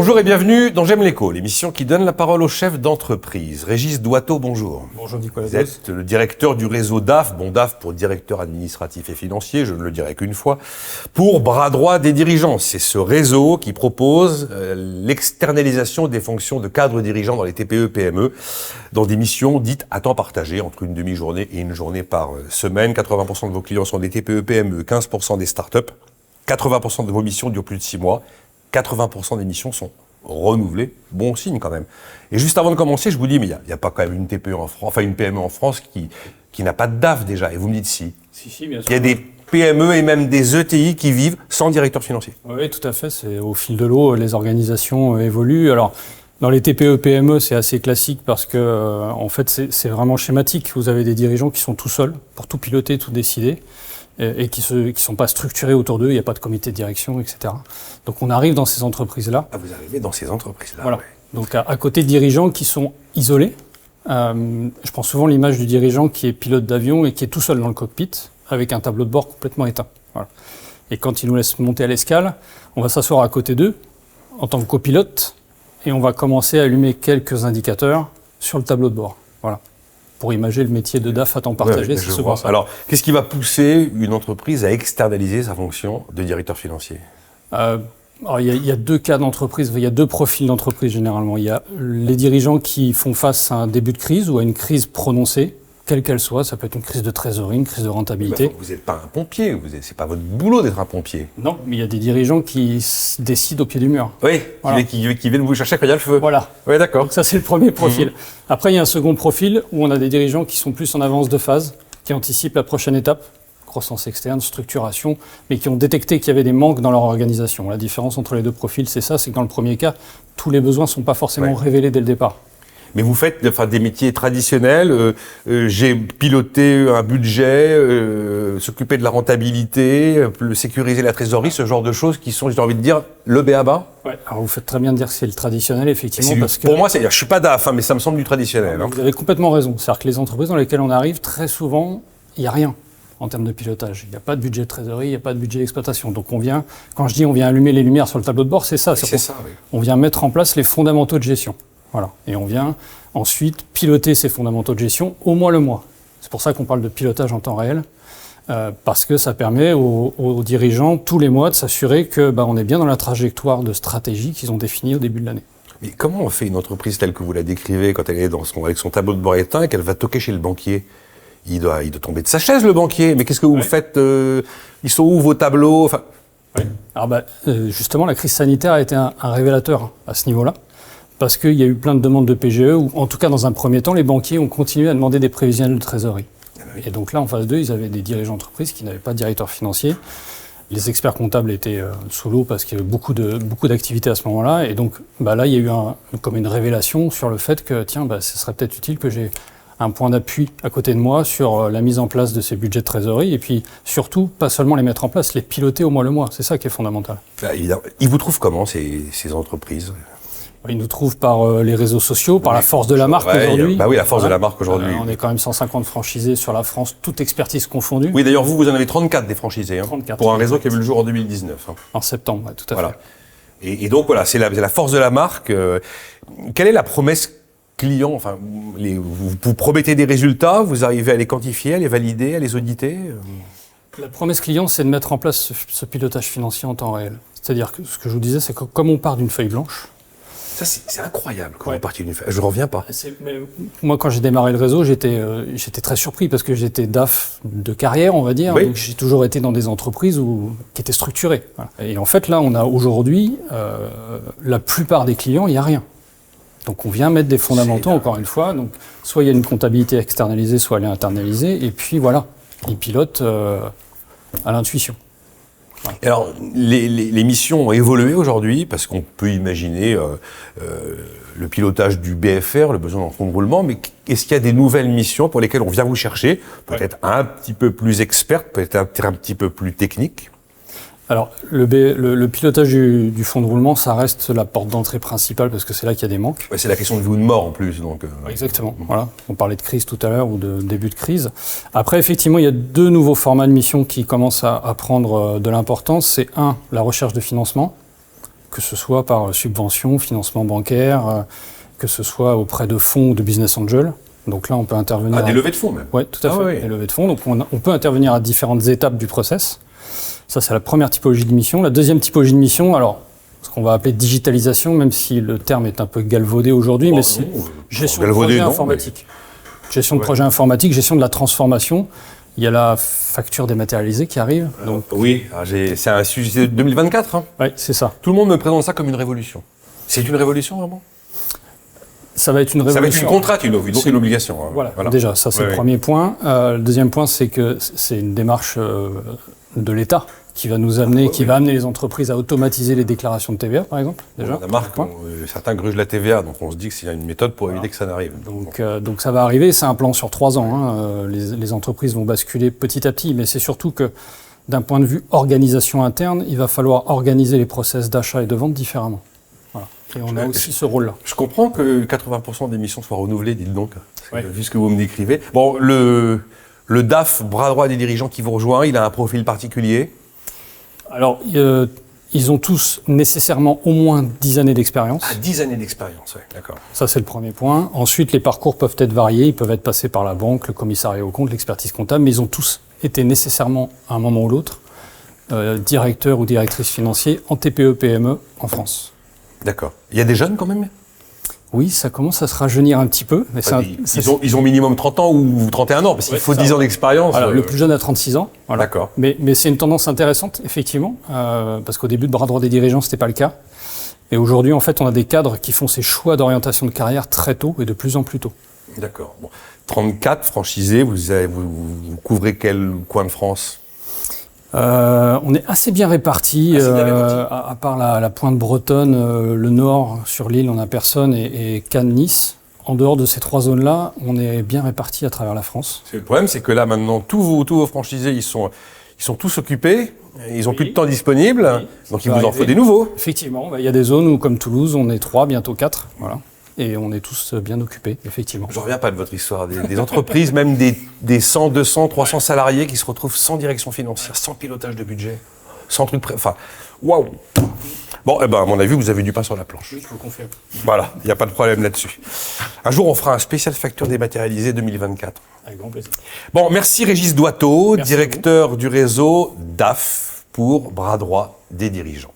Bonjour et bienvenue dans J'aime l'écho, l'émission qui donne la parole aux chefs d'entreprise. Régis Doitot, bonjour. Bonjour Nicolas. Vous êtes le directeur du réseau DAF, bon DAF pour directeur administratif et financier, je ne le dirai qu'une fois, pour bras droit des dirigeants. C'est ce réseau qui propose l'externalisation des fonctions de cadre dirigeant dans les TPE-PME, dans des missions dites à temps partagé, entre une demi-journée et une journée par semaine. 80% de vos clients sont des TPE-PME, 15% des startups, 80% de vos missions durent plus de 6 mois. 80% des missions sont renouvelées, bon signe quand même. Et juste avant de commencer, je vous dis, mais il n'y a pas quand même une TPE en France, enfin une PME en France qui n'a pas de DAF déjà. Et vous me dites si. Si, bien sûr. Il y a des PME et même des ETI qui vivent sans directeur financier. Oui, tout à fait. C'est au fil de l'eau, les organisations évoluent. Alors, dans les TPE, PME, c'est assez classique parce que, en fait, c'est vraiment schématique. Vous avez des dirigeants qui sont tout seuls pour tout piloter, tout décider. Et qui sont pas structurés autour d'eux, il n'y a pas de comité de direction, etc. Donc on arrive dans ces entreprises-là. Ah, vous arrivez dans ces entreprises-là. Voilà. Ouais. Donc à côté de dirigeants qui sont isolés, je prends souvent l'image du dirigeant qui est pilote d'avion et qui est tout seul dans le cockpit, avec un tableau de bord complètement éteint. Voilà. Et quand il nous laisse monter à l'escale, on va s'asseoir à côté d'eux, en tant que copilote, et on va commencer à allumer quelques indicateurs sur le tableau de bord. Voilà. Pour imager le métier de DAF à temps partagé, c'est souvent ça. Alors, qu'est-ce qui va pousser une entreprise à externaliser sa fonction de directeur financier ? Alors, il y a deux cas d'entreprise, il y a deux profils d'entreprise généralement. Il y a les dirigeants qui font face à un début de crise ou à une crise prononcée, quelle qu'elle soit. Ça peut être une crise de trésorerie, une crise de rentabilité. Vous n'êtes pas un pompier, c'est pas votre boulot d'être un pompier. Non, mais il y a des dirigeants qui décident au pied du mur. Oui, voilà. qui viennent vous chercher quand il y a le feu. Voilà. Oui, d'accord. Donc ça, c'est le premier profil. Après, il y a un second profil où on a des dirigeants qui sont plus en avance de phase, qui anticipent la prochaine étape, croissance externe, structuration, mais qui ont détecté qu'il y avait des manques dans leur organisation. La différence entre les deux profils, c'est ça, c'est que dans le premier cas, tous les besoins ne sont pas forcément révélés dès le départ. Mais vous faites des métiers traditionnels, j'ai piloté un budget, s'occuper de la rentabilité, sécuriser la trésorerie, ce genre de choses qui sont, j'ai envie de dire, le b.a.-ba. Ouais. Alors vous faites très bien de dire que c'est le traditionnel, effectivement. Parce que pour moi, je suis pas DAF, mais ça me semble du traditionnel. Vous avez complètement raison. C'est-à-dire que les entreprises dans lesquelles on arrive, très souvent, il n'y a rien en termes de pilotage. Il n'y a pas de budget de trésorerie, il n'y a pas de budget d'exploitation. Donc quand je dis on vient allumer les lumières sur le tableau de bord, c'est ça. C'est ça, oui. On vient mettre en place les fondamentaux de gestion. Voilà. Et on vient ensuite piloter ces fondamentaux de gestion au mois le mois. C'est pour ça qu'on parle de pilotage en temps réel, parce que ça permet aux dirigeants tous les mois de s'assurer que on est bien dans la trajectoire de stratégie qu'ils ont définie au début de l'année. Mais comment on fait une entreprise telle que vous la décrivez quand elle est avec son tableau de bord éteint et qu'elle va toquer chez le banquier ? Il doit tomber de sa chaise, le banquier. Mais qu'est-ce que vous faites Ils sont où vos tableaux ? Alors justement, la crise sanitaire a été un révélateur à ce niveau-là. Parce qu'il y a eu plein de demandes de PGE, ou en tout cas dans un premier temps, les banquiers ont continué à demander des prévisionnels de trésorerie. Et donc là, en face d'eux, ils avaient des dirigeants d'entreprise qui n'avaient pas de directeur financier. Les experts comptables étaient sous l'eau parce qu'il y avait beaucoup d'activités à ce moment-là. Et donc là, il y a eu comme une révélation sur le fait que, ce serait peut-être utile que j'ai un point d'appui à côté de moi sur la mise en place de ces budgets de trésorerie. Et puis surtout, pas seulement les mettre en place, les piloter au mois le mois. C'est ça qui est fondamental. Évidemment. Ils vous trouvent comment, ces entreprises ? Ils nous trouvent par les réseaux sociaux, par la force de la marque aujourd'hui. Oui, la force de la marque aujourd'hui. On est quand même 150 franchisés sur la France, toute expertise confondue. Oui, d'ailleurs, vous en avez 34 des franchisés, 34, pour un réseau qui a vu le jour en 2019. En septembre, tout à fait. Et donc, voilà, c'est la force de la marque. Quelle est la promesse client ? Enfin, vous promettez des résultats, vous arrivez à les quantifier, à les valider, à les auditer ? La promesse client, c'est de mettre en place ce pilotage financier en temps réel. C'est-à-dire que ce que je vous disais, c'est que comme on part d'une feuille blanche, ça, c'est incroyable quand vous partez d'une feuille. Je ne reviens pas. Moi, quand j'ai démarré le réseau, j'étais très surpris parce que j'étais DAF de carrière, on va dire. Oui. Donc j'ai toujours été dans des entreprises qui étaient structurées. Voilà. Et en fait, là, on a aujourd'hui, la plupart des clients, il n'y a rien. Donc on vient mettre des fondamentaux, encore une fois. Donc soit il y a une comptabilité externalisée, soit elle est internalisée. Et puis voilà, ils pilotent à l'intuition. Et alors, les missions ont évolué aujourd'hui, parce qu'on peut imaginer le pilotage du BFR, le besoin d'un fonds de roulement, mais est-ce qu'il y a des nouvelles missions pour lesquelles on vient vous chercher, peut-être un petit peu plus experte, peut-être un petit peu plus technique ? Alors, le pilotage du fonds de roulement, ça reste la porte d'entrée principale parce que c'est là qu'il y a des manques. Ouais, c'est la question de vie ou de mort en plus. Donc, Exactement. Voilà. On parlait de crise tout à l'heure ou de début de crise. Après, effectivement, il y a deux nouveaux formats de missions qui commencent à prendre de l'importance. C'est la recherche de financement. que ce soit par subvention, financement bancaire, que ce soit auprès de fonds ou de business angels. Donc là, on peut intervenir... Ah, des levées de fonds même. Oui, tout à fait, des levées de fonds. Donc on peut intervenir à différentes étapes du process. Ça, c'est la première typologie de mission. La deuxième typologie de mission, alors, ce qu'on va appeler digitalisation, même si le terme est un peu galvaudé aujourd'hui, mais c'est gestion de projet informatique. Gestion de projet informatique, gestion de la transformation. Il y a la facture dématérialisée qui arrive. Donc... Oui, c'est un sujet de 2024. Hein. Oui, c'est ça. Tout le monde me présente ça comme une révolution. C'est une révolution, vraiment ? Ça va être une révolution. Ça va être une contrainte, donc une obligation. Hein. Voilà. Déjà, ça c'est le premier point. Le deuxième point, c'est que c'est une démarche de l'État qui va nous amener, va amener les entreprises à automatiser les déclarations de TVA, par exemple. Déjà. La marque, certains grugent la TVA, donc on se dit que c'est une méthode pour éviter que ça n'arrive. Donc ça va arriver, c'est un plan sur 3 ans. Hein. Les entreprises vont basculer petit à petit, mais c'est surtout que d'un point de vue organisation interne, il va falloir organiser les process d'achat et de vente différemment. Voilà. Et on a aussi ce rôle-là. Je comprends que 80% des missions soient renouvelées, dites donc, vu ce que vous me décrivez. Bon, le DAF, bras droit des dirigeants qui vous rejoint, il a un profil particulier ? Alors, ils ont tous nécessairement au moins 10 années d'expérience. Ah, 10 années d'expérience, oui, d'accord. Ça, c'est le premier point. Ensuite, les parcours peuvent être variés. Ils peuvent être passés par la banque, le commissariat aux comptes, l'expertise comptable, mais ils ont tous été nécessairement, à un moment ou l'autre, directeurs ou directrices financiers en TPE-PME en France. D'accord. Il y a des jeunes quand même ? Oui, ça commence à se rajeunir un petit peu. Mais ils ont minimum 30 ans ou 31 ans, parce qu'il faut 10 ans d'expérience. Le plus jeune a 36 ans. Voilà. D'accord. Mais c'est une tendance intéressante, effectivement, parce qu'au début de bras droit des dirigeants, ce n'était pas le cas. Et aujourd'hui, en fait, on a des cadres qui font ces choix d'orientation de carrière très tôt et de plus en plus tôt. D'accord. Bon. 34 franchisés, vous couvrez quel coin de France ? On est assez bien répartis, à part la pointe bretonne, le nord, sur l'île, on a personne, et Cannes, Nice. En dehors de ces 3 zones-là, on est bien répartis à travers la France. Le problème, c'est que là, maintenant, tous vos franchisés, ils sont tous occupés, ils n'ont plus de temps disponible, donc il vous en faut des nouveaux. Effectivement, il y a des zones où, comme Toulouse, on est 3, bientôt 4, voilà. Et on est tous bien occupés, effectivement. Je ne reviens pas de votre histoire. Des entreprises, même des 100, 200, 300 salariés qui se retrouvent sans direction financière, sans pilotage de budget, sans truc Enfin, waouh. Bon, à mon avis, vous avez du pain sur la planche. Oui, je vous confirme. Voilà, il n'y a pas de problème là-dessus. Un jour, on fera un spécial facture dématérialisée 2024. Avec grand plaisir. Bon, merci Régis Doiteau, directeur du réseau DAF pour bras droit des dirigeants.